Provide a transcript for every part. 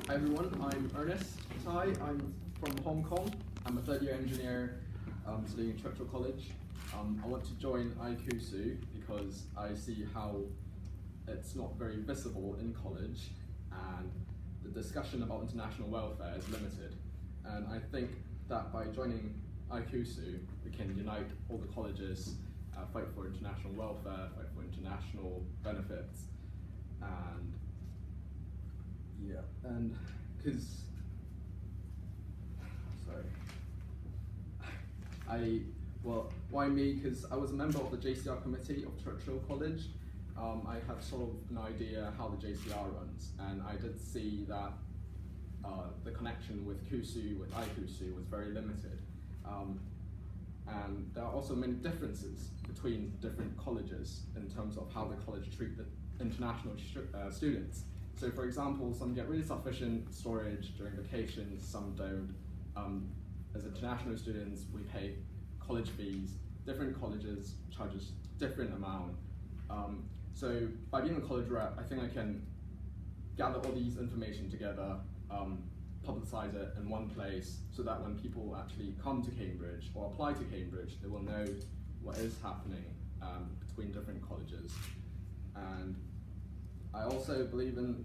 Hi everyone, I'm Ernest. I'm from Hong Kong. I'm a third year engineer studying at Churchill College. I want to join iCUSU because I see how it's not very visible in college and the discussion about international welfare is limited. And I think that by joining iCUSU, we can unite all the colleges, fight for international welfare, fight for international benefits, and yeah, and because, why me? Because I was a member of the JCR committee of Churchill College. I have sort of an idea how the JCR runs, and I did see that the connection with iCUSU was very limited. And there are also many differences between different colleges in terms of how the college treat the international students. So for example, some get really sufficient storage during vacations, some don't. As international students, we pay college fees. Different colleges charge us different amount. So by being a college rep, I think I can gather all these information together, publicize it in one place so that when people actually come to Cambridge or apply to Cambridge, they will know what is happening between different colleges. And I also believe in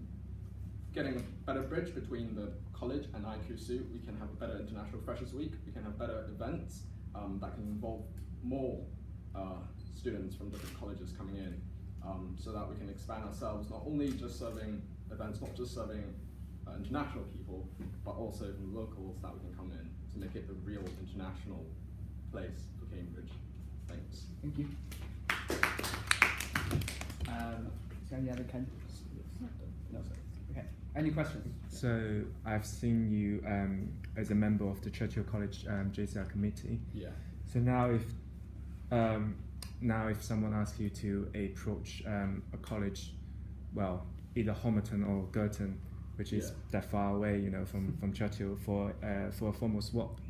getting a better bridge between the college and iCUSU. We can have a better International Freshers Week, we can have better events that can involve more students from different colleges coming in, so that we can expand ourselves, not only just serving events, not just serving international people, but also from locals that we can come in to make it the real international place for Cambridge. Thanks. Thank you. Is there any other candidates? No. Okay. Any questions? So I've seen you as a member of the Churchill College JCR committee. Yeah. So now if someone asks you to approach a college, well, either Homerton or Girton, which is that far away, you know, from Churchill for a formal swap,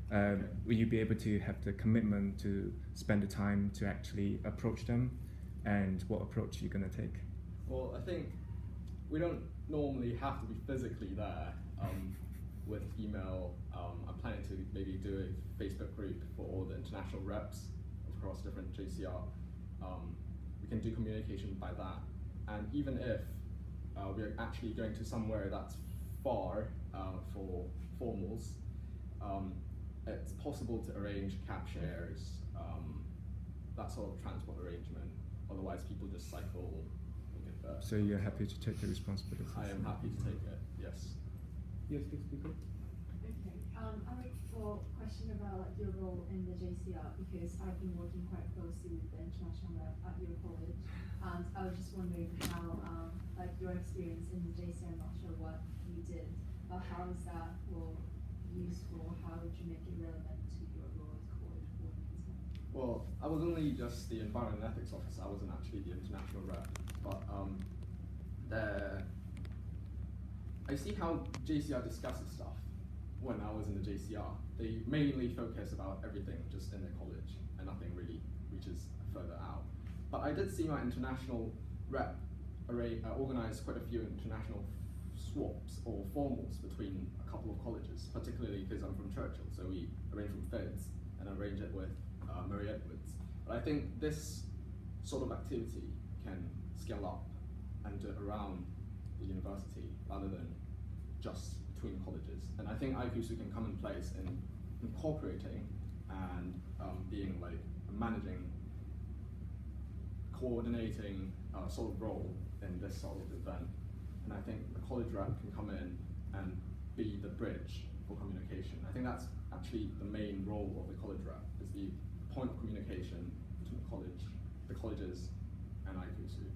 will you be able to have the commitment to spend the time to actually approach them, and what approach are you going to take? Well, I think we don't normally have to be physically there with email. I'm planning to maybe do a Facebook group for all the international reps across different JCR. We can do communication by that. And even if we're actually going to somewhere that's far for formals, it's possible to arrange cab shares, that sort of transport arrangement. Otherwise, people just cycle and get there. So you're happy to take the responsibility? I am happy to take it, yes. Yes, please speak up. Okay. I have a question about your role in the JCR, because I've been working quite closely with the international rep at your college, and I was just wondering how, like your experience in the JCR, I'm not sure what you did, but how is that role useful? How did you make it relevant to your role as college coordinator? Well, I was only just the environment and ethics officer. I wasn't actually the international rep, but I see how JCR discusses stuff when I was in the JCR. They mainly focus about everything just in their college, and nothing really reaches further out. But I did see my international rep organize quite a few international swaps or formals between a couple of colleges, particularly because I'm from Churchill, so we arrange from FIDS and arrange it with Murray Edwards. But I think this sort of activity can scale up and do it around the university rather than just between colleges. And I think iCUSU can come in place in incorporating and being like a managing, coordinating sort of role in this sort of event. And I think the college rep can come in and be the bridge for communication. I think that's actually the main role of the college rep, is the point of communication between the colleges and iCUSU.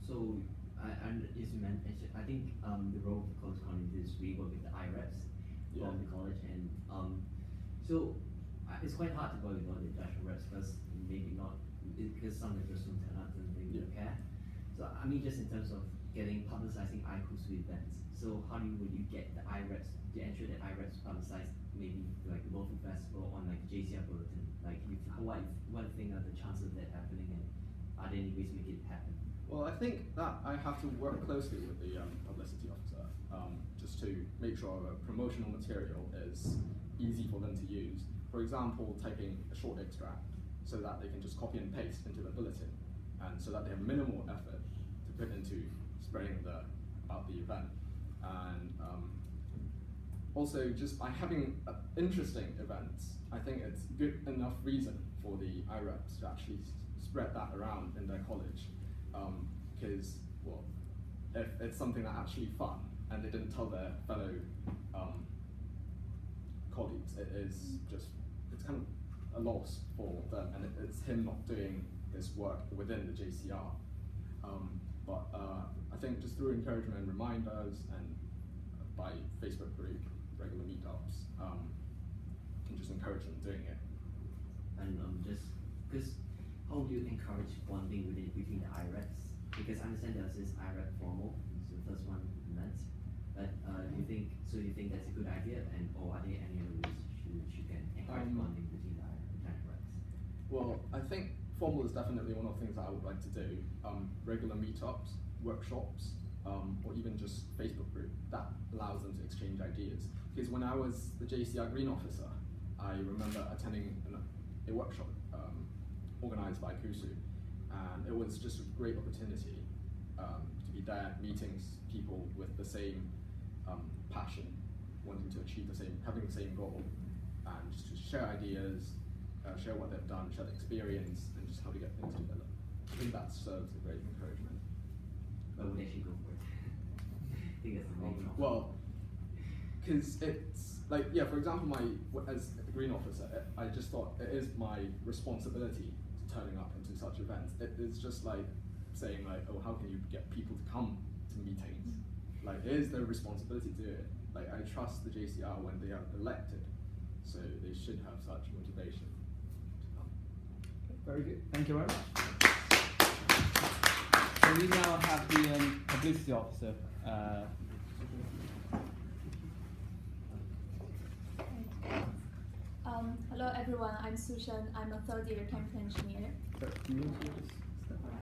So as you mentioned, I think the role of the college coordinator is we work with the IREPs from the college, and so it's quite hard to work with all the international reps because maybe not, because some of the just don't turn up and they don't care. So I mean, just in terms of publicizing iCUSU events, so how would you get the IREPs to ensure that IREPs publicize maybe like the local festival on like the JCR bulletin? Like what do you think are the chances of that happening, and are there any ways to make it happen? Well, I think that I have to work closely with the publicity officer just to make sure a promotional material is easy for them to use. For example, typing a short extract so that they can just copy and paste into the bulletin, and so that they have minimal effort to put into spreading about the event. And also, just by having interesting events, I think it's good enough reason for the IREPs to actually spread that around in their college. Because, well, if it's something that's actually fun and they didn't tell their fellow colleagues, it's kind of a loss for them, and it's him not doing his work within the JCR. But I think just through encouragement and reminders and by Facebook group, regular meetups, can just encourage them doing it. And just because how do you encourage bonding between the IREPs? Because I understand there's this IREP formal, so the first one meant. But do you think that's a good idea, or are there any other ways you can encourage bonding between the IREPs? Well, I think formal is definitely one of the things that I would like to do. Regular meetups, workshops, or even just Facebook group that allows them to exchange ideas. Because when I was the JCR Green Officer, I remember attending a workshop organized by iCUSU, and it was just a great opportunity to be there, meeting people with the same passion, wanting to achieve having the same goal, and just to share ideas, share what they've done, share the experience, and just how to get things together. I think that serves a great encouragement. But would they actually go for it? I think that's the main problem. Well, because it's like, yeah, for example, as a Green Officer, I just thought it is my responsibility to turning up into such events. It's just like saying like, oh, how can you get people to come to meetings? Like, it is their responsibility to do it. Like, I trust the JCR when they are elected, so they should have such motivation to come. Very good. Thank you very much. So we now have the publicity officer. Hello everyone, I'm Sushan. I'm a third year chemical engineer. Can you use this?